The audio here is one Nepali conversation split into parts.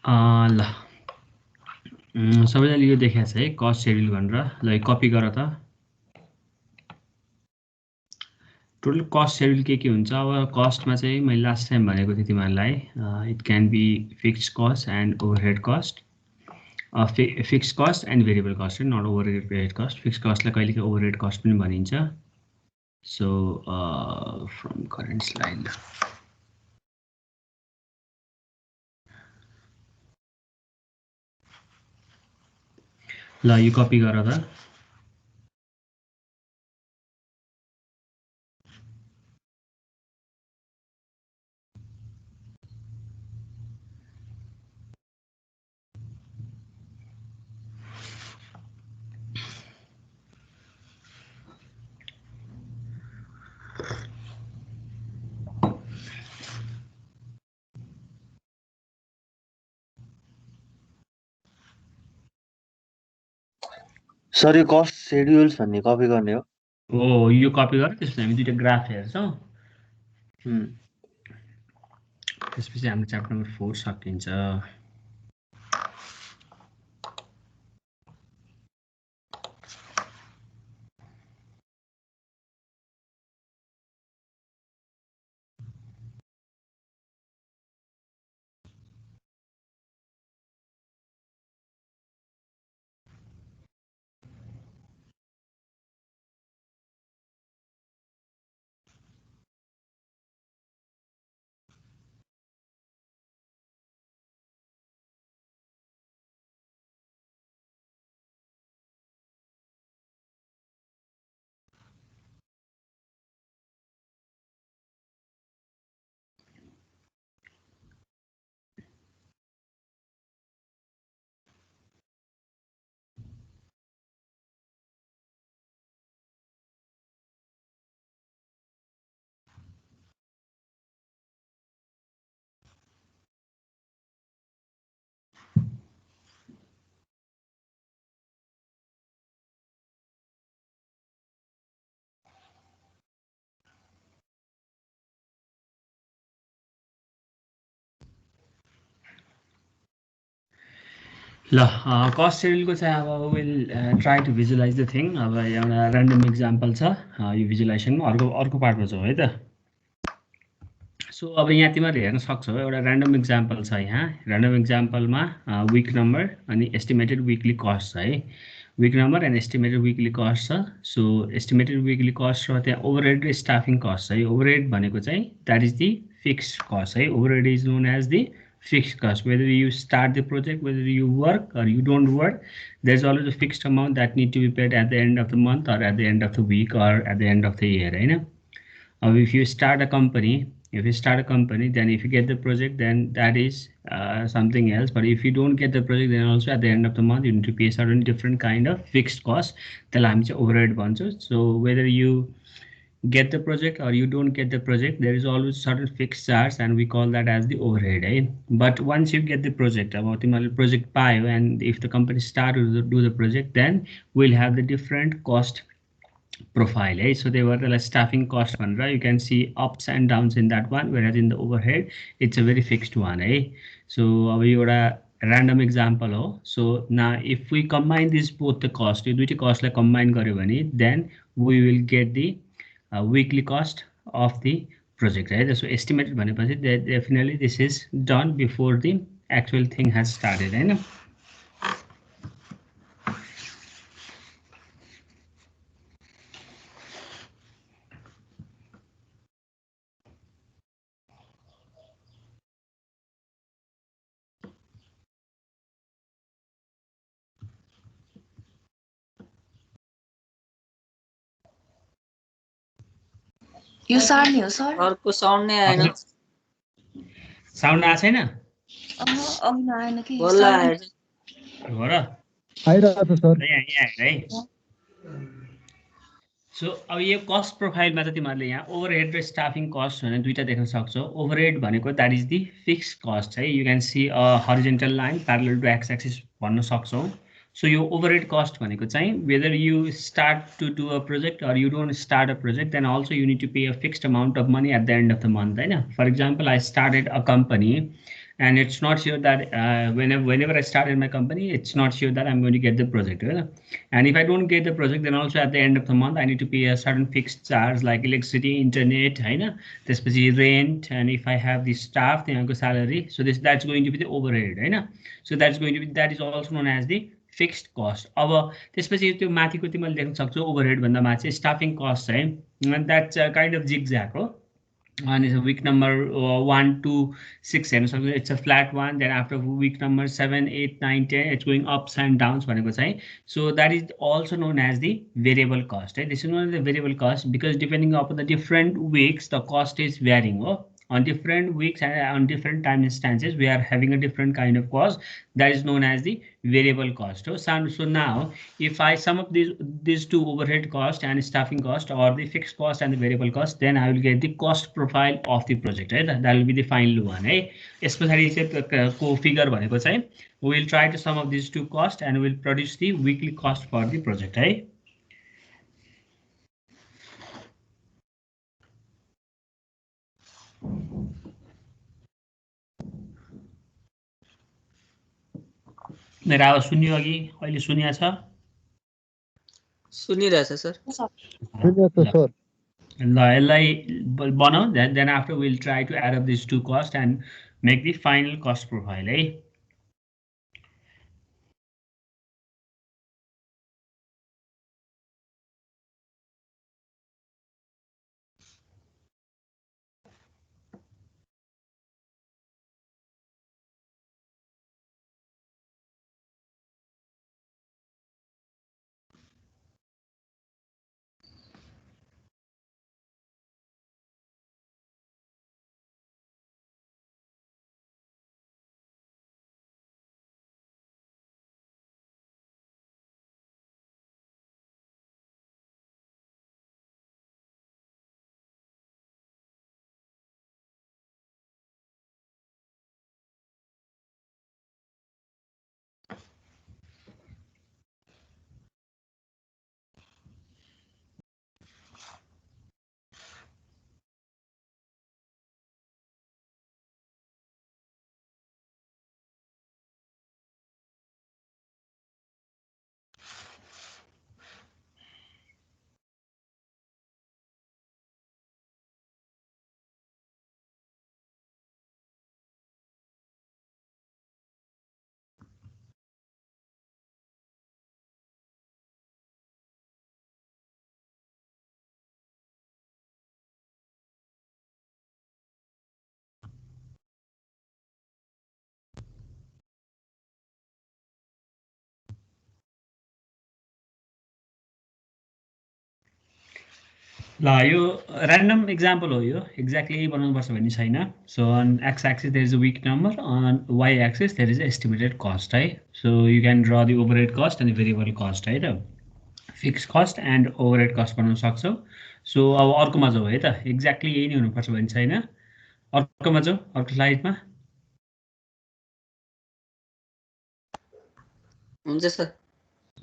ल सबैजनाले यो देखाएको छ है कस्ट सेड्युल भनेर। ल यो कपी गर त। टोटल कस्ट सेड्युल के हुन्छ अब कस्टमा चाहिँ मैले लास्ट टाइम भनेको थिएँ तिमीहरूलाई it can be fixed cost and overhead cost fixed cost and variable cost not overhead cost. Fixed कस्टलाई कहिलेकाहीँ ओभरहेड कस्ट पनि भनिन्छ। सो फ्रम करेन्ट स्लाइड ल यो कपी गर त। सर यो कस्ट सेड्युल्स भन्ने कपी गर्ने हो? हो यो कपी गर। त्यसपछि हामी दुईटा ग्राफ हेर्छौँ। त्यसपछि हाम्रो च्याप्टर नम्बर 4 सकिन्छ। ल कस्ट सेड्युलको चाहिँ अब will try to visualize the thing. अब एउटा ऱ्यान्डम इक्जाम्पल छ यो भिजुलाइजनमा। अर्को पार्टमा छौँ है त। सो अब यहाँ तिमीहरूले हेर्न सक्छौ एउटा ऱ्यान्डम इक्जाम्पल छ। यहाँ ऱ्यान्डम इक्जाम्पलमा विक नम्बर अनि एस्टिमेटेड विकली कस्ट छ है। Week number and estimated weekly cost छ। सो एस्टिमेटेड विकली कस्ट र त्यहाँ ओभरहेड र स्टाफिङ कस्ट छ है। ओभरहेड भनेको चाहिँ that is the fixed cost है। Overhead is known as the fixed cost. Whether you start the project, whether you work or you don't work, there's always a fixed amount that need to be paid at the end of the month or at the end of the week or at the end of the year, right? If you start a company, then if you get the project, then that is something else. But if you don't get the project, then also at the end of the month you need to pay certain different kind of fixed cost. त्यसलाई हामी चाहिँ overhead भन्छौँ. So whether you get the project or you don't get the project, there is always certain fixed charge and we call that as the overhead, right? But once you get the project, about the project payo, and if the company start to do the project, then we'll have the different cost profile, right? So they were the staffing cost one, right? You can see ups and downs in that one, whereas in the overhead it's a very fixed one, right? So you got a random example. So now if we combine this both the cost, you do the cost like combine garyo bhane, then we will get the weekly cost of the project, right? So estimated bhanepachi definitely this is done before the actual thing has started, right? यो सार्ने हो सर? अर्को साउन्ड नै आएन। साउन्ड आएको छैन? अघि नआएन कि बल्ल आएछ। हो र? आइरहेको छ सर। यहाँ है। सो अब यो कस्ट प्रोफाइलमा चाहिँ तिमीहरूले यहाँ ओभरहेड र स्टाफिङ कस्ट भनेर दुईटा देख्न सक्छौ। ओभरहेड भनेको that is the fix cost है। You can see horizontal line parallel to X axis भन्न सक्छौ। सो यो ओभरहेड कस्ट भनेको चाहिँ whether you start to do a project or you don't start a project, then also you need to pay a fixed amount of money at the end of the month, होइन? For example I started a company, and it's not sure that whenever I started my company, it's not sure that I'm going to get the project, right? And if I don't get the project, then also at the end of the month I need to pay a certain fixed charge like electricity, internet, हैन, त्यसपछि rent, and if I have the staff, त्यहाँको salary, so that's going to be the overhead, हैन. So that is also known as the fixed cost. अब त्यसपछि त्यो माथिको तिमीले देख्न सक्छौ ओभरहेड भन्दा माथि स्टाफिङ कस्ट है, and that's a kind of zigzag हो. And it's a week number 1 to 6, and so it's a flat one. Then after week number 7, 8, 9, 10, it's going ups and downs. So that is also known as the variable cost. Right? This is known as the variable cost because depending upon the different weeks, the cost is varying. On different weeks and on different time instances, we are having a different kind of cost that is known as the variable cost. So now if I sum up these two, overhead cost and staffing cost, or the fixed cost and the variable cost, then I will get the cost profile of the project, right? That will be the final one, right? Especially figure we will try to sum up these two costs and we will produce the weekly cost for the project, right? मेरो आवाज सुन्यो अघि अहिले सुनिया छ? सुनिरहेछ सर। सुनिएको छ सर। ल यसलाई बनाऊ, then after we'll try to add up these two costs and make the final cost profile, है? ल यो random example हो, यो exactly बनाउनुपर्छ भन्ने छैन. So on x-axis there is a week number, on y-axis there is estimated cost, right? So you can draw the overhead cost and the variable cost, right? Fixed cost and overhead cost बनाउन सक्छौ. So अब अर्कोमा जाऊ है त, exactly यही नै हुनुपर्छ भन्ने छैन. अर्कोमा जाऊ, अर्को स्लाइडमा. हुन्छ सर।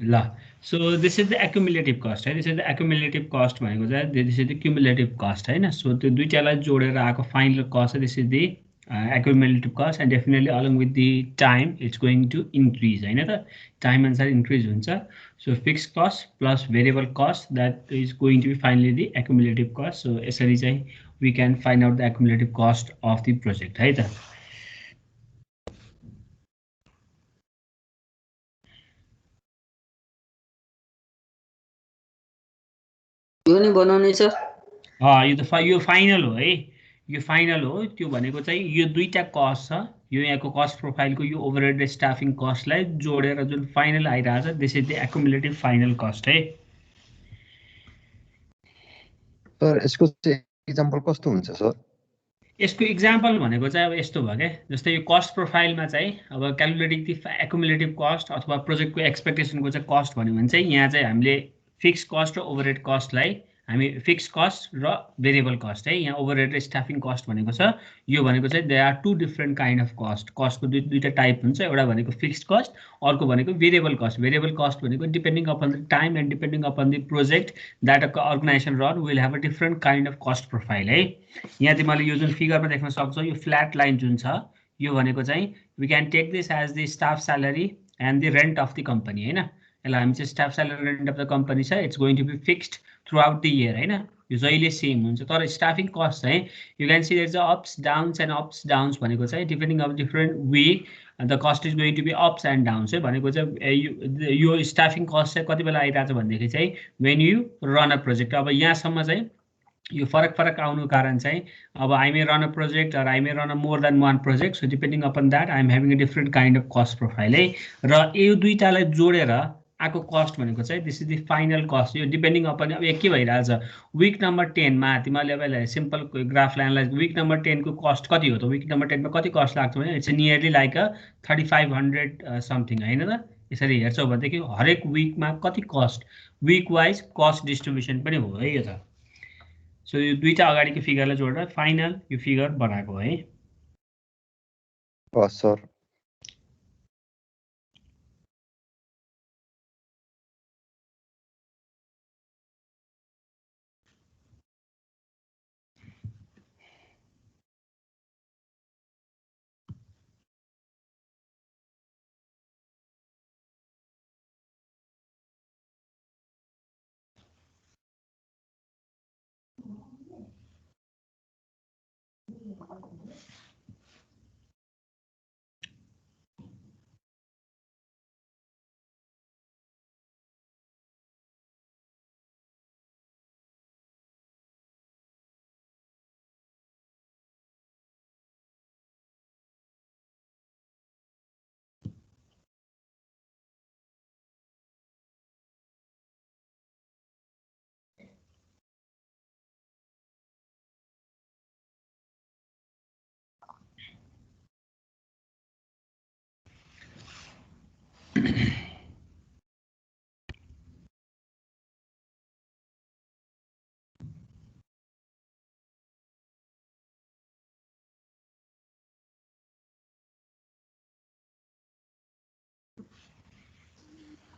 ल, so this is the accumulative cost, right? This is the accumulative cost भनेको चाहिँ this is the cumulative cost, हैन? So त्यो दुईटालाई जोडेर आएको final cost, this is the accumulative cost, and definitely along with the time it's going to increase, हैन त? Time अनुसार increase हुन्छ. So fixed cost plus variable cost, that is going to be finally the accumulative cost. So यसरी चाहिँ we can find out the accumulative cost of the project, है त? यो नि बनाउने छ। यो फाइनल हो है, यो फाइनल हो। त्यो भनेको चाहिँ यो दुईटा कस्ट छ, यो यहाँको कस्ट प्रोफाइलको यो ओभरहेड र स्टाफिङ कस्टलाई जोडेर जुन फाइनल आइरहेछ, this is the accumulative final cost है। सर यसको चाहिँ एक्जाम्पल कस्तो हुन्छ सर? यसको इक्जाम्पल भनेको चाहिँ अब यस्तो भयो क्या, जस्तै यो कस्ट प्रोफाइलमा चाहिँ अब क्यालकुलेटिङ दि एक्युमुलेटिभ कस्ट अथवा प्रोजेक्टको एक्सपेक्टेसनको चाहिँ कस्ट भन्यो भने चाहिँ यहाँ चाहिँ हामीले फिक्स कस्ट र ओभरहेड कस्टलाई हामी फिक्स कस्ट र भेरिएबल कस्ट है, यहाँ ओभरहेड र स्टाफिङ कस्ट भनेको छ। यो भनेको चाहिँ they are two different kind of cost. कस्टको दुईटा टाइप हुन्छ, एउटा भनेको फिक्स्ड कस्ट, अर्को भनेको भेरिएबल कस्ट। भेरिएबल कस्ट भनेको depending upon the time and depending upon the project that a organisation run will have a different kind of cost profile है। यहाँ तिमीले यो जुन फिगरमा देख्न सक्छौ, यो फ्ल्याट लाइन जुन छ, यो भनेको चाहिँ we can take this as the staff salary and the rent of the company हैन। यसलाई हामी चाहिँ staff salary rent of the company छ, it's going to be fixed throughout the year हैन। यो जहिले सेम हुन्छ, तर स्टाफिङ कस्ट चाहिँ you can see there is ups downs and ups downs भनेको चाहिँ depending on different week the cost is going to be ups and downs है। भनेको चाहिँ यो स्टाफिङ कस्ट चाहिँ कति बेला आइरहेछ भनेदेखि चाहिँ when you run a project. अब यहाँसम्म चाहिँ यो फरक आउनुको कारण चाहिँ अब I may run a project or I may run a more than one project, so depending upon that I am having a different kind of cost profile है। र यो दुईटालाई जोडेर आएको कस्ट भनेको चाहिँ this is the final cost. यो डिपेन्डिङ अपन अब के भइरहेछ विक नम्बर 10 मा तिमीले अब सिम्पल ग्राफलाई एनालाइज विक नम्बर 10 को कस्ट कति हो त, विक नम्बर 10 मा कति कस्ट लाग्छ भने it's nearly like a 3500 something हैन त। यसरी हेर्छौ भनेदेखि हरेक विकमा कति cost week wise cost distribution पनि हो है यो त। सो यो दुईटा अगाडिको फिगरलाई जोडेर फाइनल यो फिगर बनाएको है। हस् सर।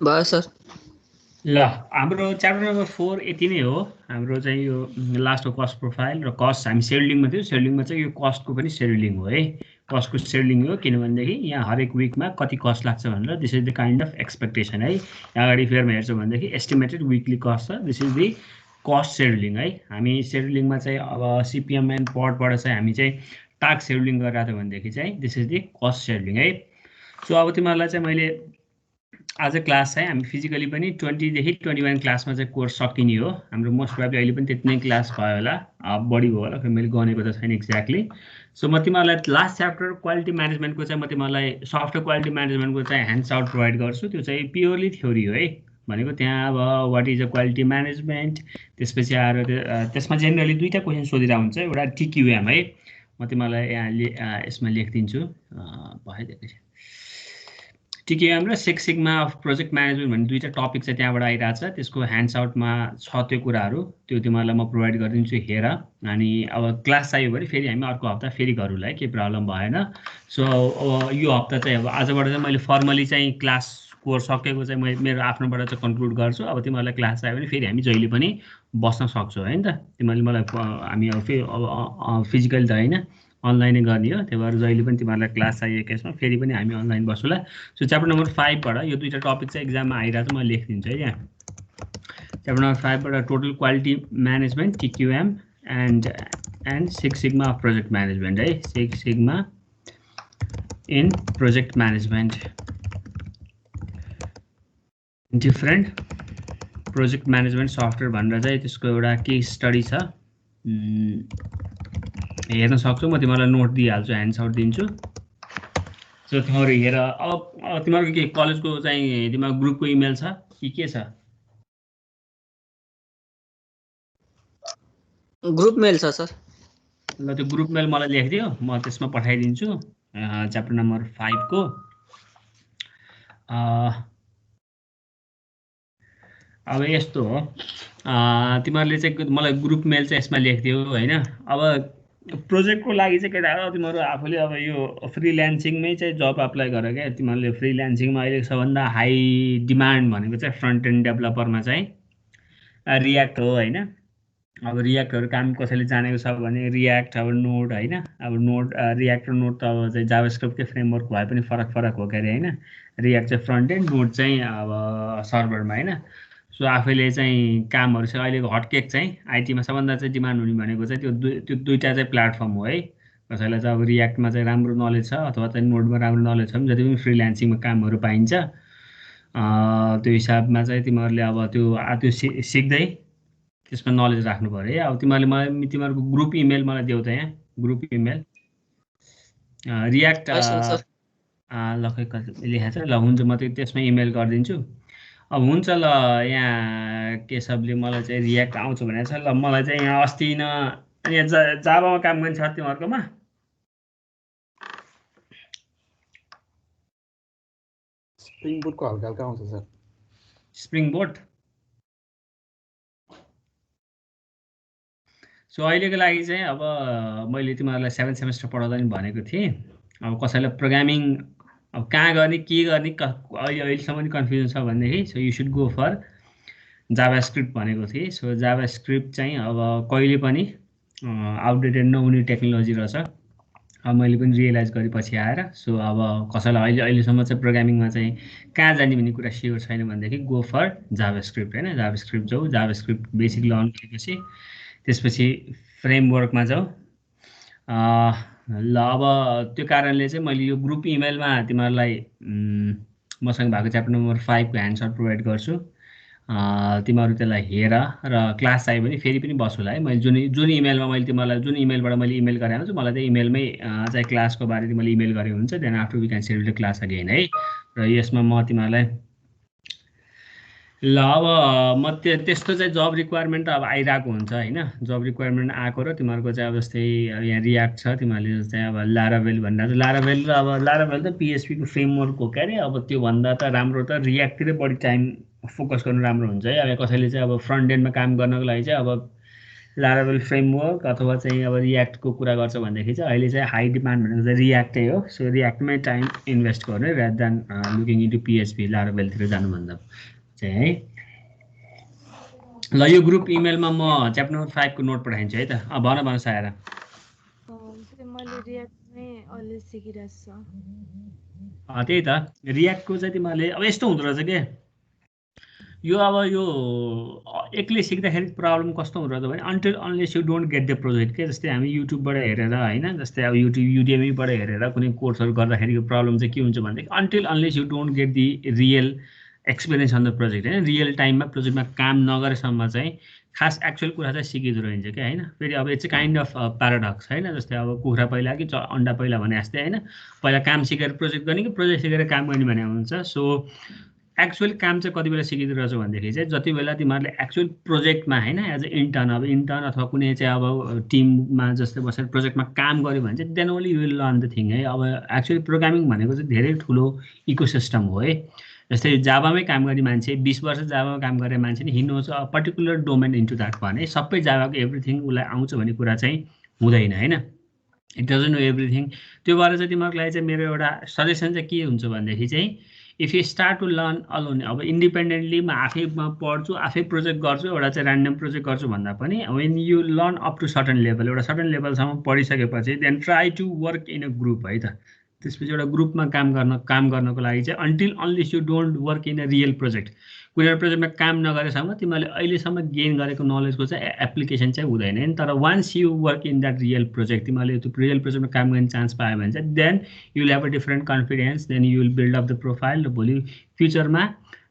भयो सर। ल हाम्रो च्याप्टर नम्बर 4 यति नै हो। हाम्रो चाहिँ यो लास्टको कस्ट प्रोफाइल र कस्ट हामी सेड्युलिङमा थियो। सेड्युलिङमा चाहिँ यो कस्टको पनि सेड्युलिङ हो है, कस्टको सेड्युलिङ हो किनभनेदेखि यहाँ हरेक विकमा कति कस्ट लाग्छ भनेर this is the kind of expectation है। यहाँ अगाडि फेरमा हेर्छौँ भनेदेखि एस्टिमेटेड विकली कस्ट छ, this is the cost scheduling है। हामी सेड्युलिङमा चाहिँ अब सिपिएम एन्ड पडबाट चाहिँ हामी चाहिँ टास्क सेड्युलिङ गरिरहेको थियो भनेदेखि चाहिँ this is the cost scheduling है। सो अब तिमीहरूलाई चाहिँ मैले आज क्लास चाहिँ हामी फिजिकली पनि 20 देखि 21 क्लासमा चाहिँ कोर्स सकिने हो। हाम्रो मोस्ट प्रोबेबली अहिले पनि त्यति नै क्लास भयो होला, बढी भयो होला, मैले गनेको त छैन एक्ज्याक्टली। सो म तिमीहरूलाई लास्ट च्याप्टर क्वालिटी म्यानेजमेन्टको चाहिँ म तिमीहरूलाई सफ्टवेयर क्वालिटी म्यानेजमेन्टको चाहिँ ह्यान्ड्स आउट प्रोभाइड गर्छु। त्यो चाहिँ प्योरली थ्योरी हो है। भनेको त्यहाँ अब what is a quality management, त्यसपछि आएर त्यसमा जेनरली दुईवटा क्वेसन सोधिरहेको हुन्छ, एउटा टिक्युएम है। म तिमीलाई यहाँ यसमा लेखिदिन्छु भइदिएको टिक्युएम र six sigma of project management भन्ने दुईवटा टपिक चाहिँ त्यहाँबाट आइरहेछ। त्यसको ह्यान्ड्स आउटमा छ त्यो कुराहरू, त्यो तिमीहरूलाई म प्रोभाइड गरिदिन्छु हेर। अनि अब क्लास चाहियो भने फेरि हामी अर्को हप्ता फेरि गरौँला है, केही प्रब्लम भएन। सो यो हप्ता चाहिँ अब आजबाट चाहिँ मैले फर्मली चाहिँ क्लास कोर्स सकेको चाहिँ म मेरो आफ्नोबाट चाहिँ कन्क्लुड गर्छु। अब तिमीहरूलाई क्लास चाहियो भने फेरि हामी जहिले पनि बस्न सक्छौँ है त। तिमीहरूले मलाई हामी अब फिजिकली त होइन अनलाइनै गर्ने हो, त्यही भएर जहिले पनि तिमीहरूलाई क्लास चाहिएको यसमा फेरि पनि हामी अनलाइन बस्छौँला। सो च्याप्टर नम्बर 5 बाट यो दुईवटा टपिक चाहिँ एक्जाममा आइरहेको छ, म लेखिदिन्छु है यहाँ। च्याप्टर नम्बर 5 बाट total quality management TQM and six sigma of project management है। Six sigma in project management, different project management software भनेर चाहिँ त्यसको एउटा केस स्टडी छ, हेर्न सक्छौ। म तिमीहरूलाई नोट दिइहाल्छु, ह्यान्ड्स आउट दिन्छु। सो तिमीहरू हेर। अब तिमीहरूको के कलेजको चाहिँ तिमीहरूको ग्रुपको इमेल छ कि के छ? ग्रुप मेल छ सर। ल त्यो ग्रुप मेल मलाई लेखिदियो, म त्यसमा पठाइदिन्छु च्याप्टर नम्बर 5 को। अब यस्तो हो, तिमीहरूले चाहिँ मलाई ग्रुप मेल चाहिँ यसमा लेखिदियो होइन। अब प्रोजेक्टको लागि चाहिँ केटाहरू तिमीहरू आफूले अब यो फ्रिल्यान्सिङमै चाहिँ जब अप्लाई गर क्या। तिमीहरूले फ्रिल्यान्सिङमा अहिले सबभन्दा हाई डिमान्ड भनेको चाहिँ फ्रन्ट एन्ड डेभलपरमा चाहिँ रियाक्ट हो होइन। अब रियाक्टहरु काम कसैले जानेको छ भने रियाक्ट अब नोड हैन अब नोड रियाक्ट र नोड त अब चाहिँ जाभास्क्रिप्टकै फ्रेमवर्क भए पनि फरक फरक हो के अरे हैन रियाक्ट चाहिँ फ्रन्ट एन्ड नोड चाहिँ अब सर्भरमा हैन सो आफैले चाहिँ कामहरु चाहिँ अहिलेको हटकेक चाहिँ आइटीमा सबभन्दा चाहिँ डिमान्ड हुने भनेको चाहिँ त्यो दुईटा चाहिँ प्लेटफर्म हो है कसैलाई चाहिँ अब रियाक्टमा चाहिँ राम्रो नलेज छ अथवा चाहिँ नोडमा राम्रो नलेज छ भने जति पनि फ्रीलान्सिङमा कामहरु पाइन्छ त्यो हिसाबमा चाहिँ तिमीहरुले अब त्यो सिक्दै त्यसमा नलेज राख्नु पर्यो है अब तिमीहरुको ग्रुप इमेल मलाई देऊ त यहाँ ग्रुप इमेल रियाक्ट ल खै लेखा छ ल हुन्छ म त्यसमा इमेल गरिदिन्छु अब हुन्छ ल यहाँ केशवले मलाई चाहिँ रियाक्ट आउँछ भनेको छ ल मलाई चाहिँ यहाँ अस्ति यहाँ जाभामा काम गर्ने छ तिमीहरुकोमा स्प्रिङ बोटको हल्का हल्का आउँछ सर स्प्रिङ बोट सो अहिलेको लागि चाहिँ अब मैले तिमीहरुलाई 7 सेमेस्टर पढाउँदा नि भनेको थिएँ अब कसैलाई प्रोग्रामिङ अब कहाँ गर्ने के गर्ने अहिलेसम्म नि कन्फ्युजन छ भनेदेखि so you should go for JavaScript भनेको थिएँ सो जाभास्क्रिप्ट चाहिँ अब कहिले पनि आउटडेटेड नहुने टेक्नोलोजी रहेछ अब मैले पनि रियलाइज गरेपछि आएर सो अब कसैलाई अहिलेसम्म चाहिँ प्रोग्रामिङमा चाहिँ कहाँ जाने भन्ने कुरा स्योर छैन भनेदेखि गो फर जाभास्क्रिप्ट हैन जाभास्क्रिप्ट जाऊ जाभास्क्रिप्ट बेसिक लर्न गरेपछि त्यसपछि फ्रेमवर्कमा जाऊ ल अब त्यो कारणले चाहिँ मैले यो ग्रुप इमेलमा तिमीहरुलाई मसँग भएको च्याप्टर नम्बर 5 को एन्सर प्रोभाइड गर्छु तिमीहरु त्यसलाई हेर र क्लास चाहियो भने फेरि पनि बसुला है मैले जुन इमेलमा मैले तिमीहरुलाई जुन इमेलबाट मैले इमेल गरे हुन्छ मलाई चाहिँ इमेलमै चाहिँ क्लासको बारे मैले इमेल गरे हुन्छ then after we can schedule the class again है र यसमा म तिमीहरुलाई ल अब म त्यस्तो चाहिँ जब रिक्वायरमेन्ट अब आइराको हुन्छ हैन जब रिक्वायरमेन्ट आएको र तिमीहरुको चाहिँ अब जस्तै यहाँ रियाक्ट छ तिमीहरुले चाहिँ अब लारावेल भन्दा लारावेल र अब लारावेल त पीएचपी को फ्रेमवर्क हो के अब त्यो भन्दा त राम्रो त रियाक्टतिरै बढी टाइम फोकस गर्नु राम्रो हुन्छ है अब कसैले चाहिँ अब फ्रन्ट एन्डमा काम गर्नको लागि चाहिँ अब लारावेल फ्रेमवर्क अथवा चाहिँ अब रियाक्टको कुरा गर्छ भनेदेखि चाहिँ अहिले चाहिँ हाई डिमान्ड भनेको चाहिँ रियाक्टै हो सो रियाक्टमै टाइम इन्भेस्ट गर्ने rather than looking into PHP लारावेलतिर जानुभन्दा चाहिँ है ल यो ग्रुप इमेलमा म च्याप्टर नम्बर 5 को नोट पठाइन्छु है त अब भन सायरा मैले रियाक्टमै अलि सिकिरहेछु त्यही त रियाक्टको चाहिँ तिमीले अब यस्तो हुँदो रहेछ के यो अब यो एक्लै सिक्दाखेरि प्रब्लम कस्तो हुँदो रहेछ भने until unless you don't get the project के जस्तै हामी युट्युबबाट हेरेर हैन जस्तै अब युडेमीबाट हेरेर कुनै कोर्सहरु गर्दाखेरिको प्रब्लम चाहिँ के हुन्छ भन्दाखेरि until unless you don't get the real experience on the project हैन रियल टाइममा प्रोजेक्टमा काम नगरेसम्म चाहिँ खास एक्चुअल कुरा चाहिँ सिकिँदो रहन्छ के हैन फेरि अब इट्स काइन्ड अफ प्याराडक्स हैन जस्तै अब कुखुरा पहिला कि अन्डा पहिला भने जस्तै हैन पहिला काम सिकेर प्रोजेक्ट गर्ने कि प्रोजेक्ट सिकेर काम गर्ने भने हुन्छ सो एक्चुअल काम चाहिँ कति बेला सिकिँदो रहेछ भनेदेखि चाहिँ जति बेला तिमीहरुले एक्चुअल प्रोजेक्टमा हैन एज अ इन्टर्न अथवा कुनै चाहिँ अब टिममा जस्तै बसेर प्रोजेक्टमा काम गर्यो भने चाहिँ then only you will learn the thing है अब एक्चुअली प्रोग्रामिङ भनेको चाहिँ धेरै ठुलो इकोसिस्टम हो है जस्तै जाभामै काम गर्ने मान्छे 20 वर्ष जाभामा काम गर्ने मान्छे नि he knows a particular domain into that भने सबै जाभाको एभ्रिथिङ उलाई आउँछ भन्ने कुरा चाहिँ हुँदैन हैन इट डजन्ट नो एभ्रिथिङ त्यो भएर चाहिँ तिमीहरुलाई चाहिँ मेरो एउटा सजेसन चाहिँ के हुन्छ भन्देखि चाहिँ if you start to learn alone अब इन्डिपेन्डेन्टली म आफैमा पढ्छु आफै प्रोजेक्ट गर्छु एउटा चाहिँ र्यान्डम प्रोजेक्ट गर्छु भन्दा पनि when you learn up to certain level एउटा सर्टेन लेभलसम्म पढिसकेपछि then try to work in a group है त त्यसपछि एउटा ग्रुपमा काम गर्नको लागि चाहिँ until unless you don't work in a real project कुनै प्रोजेक्टमा काम नगरेसम्म तिमीले अहिलेसम्म गेन गरेको नलेजको चाहिँ एप्लिकेसन चाहिँ हुँदैन नि तर once you work in that real project तिमीले त्यो रियल प्रोजेक्टमा काम गर्ने चान्स पायो भने चाहिँ then you will have a different confidence then you will build up the profile र भोलि फ्युचरमा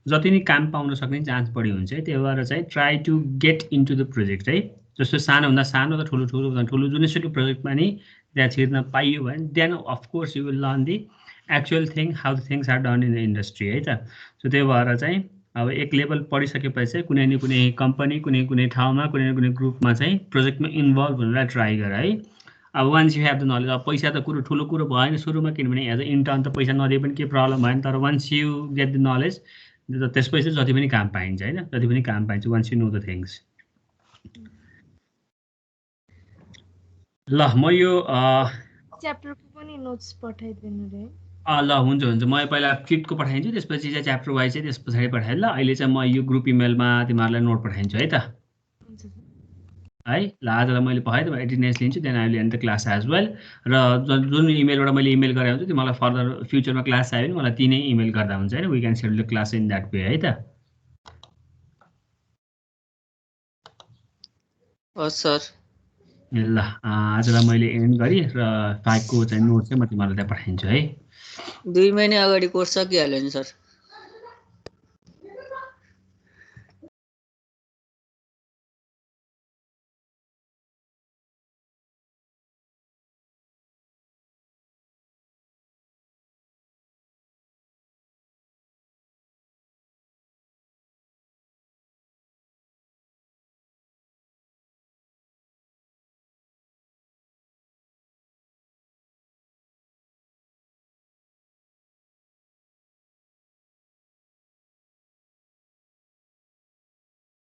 जति नै काम पाउन सक्ने चान्स बढी हुन्छ है त्यही भएर चाहिँ try to get into the project है जस्तो सानोभन्दा सानो त ठुलो जुनसुकै प्रोजेक्टमा नि त्यहाँ छिर्न पाइयो भने then of course you will learn the actual thing how the things are done in the industry है त सो त्यही भएर चाहिँ अब एक लेभल पढिसकेपछि चाहिँ कुनै न कुनै कम्पनी कुनै ठाउँमा कुनै न कुनै ग्रुपमा चाहिँ प्रोजेक्टमा इन्भल्भ हुनलाई ट्राई गर है अब once you have the knowledge अब पैसा त ठुलो कुरो भएन सुरुमा किनभने एज अ इन्टर्न त पैसा नदिए पनि केही प्रब्लम भएन तर once you get the knowledge त्यसपछि जति पनि काम पाइन्छ हैन जति पनि काम पाइन्छ once you know the things ल म यो च्याप्टरको पनि नोट्स पठाइदिनु रे ल हुन्छ म पहिला 5th को पठाइदिन्छु त्यसपछि चाहिँ च्याप्टर वाइज चाहिँ त्यस पछाडि पठाएँ ल अहिले चाहिँ म यो ग्रुप इमेलमा तिमीहरुलाई नोट पठाइदिन्छु है त है ल आजलाई मैले पठाएँ म एटेन्डेन्स लिन्छु then I will end the class as well र जुन इमेलबाट मैले इमेल गरे हुन्छ त्यो मलाई फर्दर फ्युचरमा क्लास आयो भने मलाई तिनै इमेल गर्दा हुन्छ हैन we can schedule the class in that way है त हस् सर ल आजलाई मैले एन्ड गरेँ र 5 को चाहिँ नोट चाहिँ म तिमीहरूलाई त्यहाँ पठाइदिन्छु है 2 महिना अगाडि कोर्स सकिहाल्यो नि सर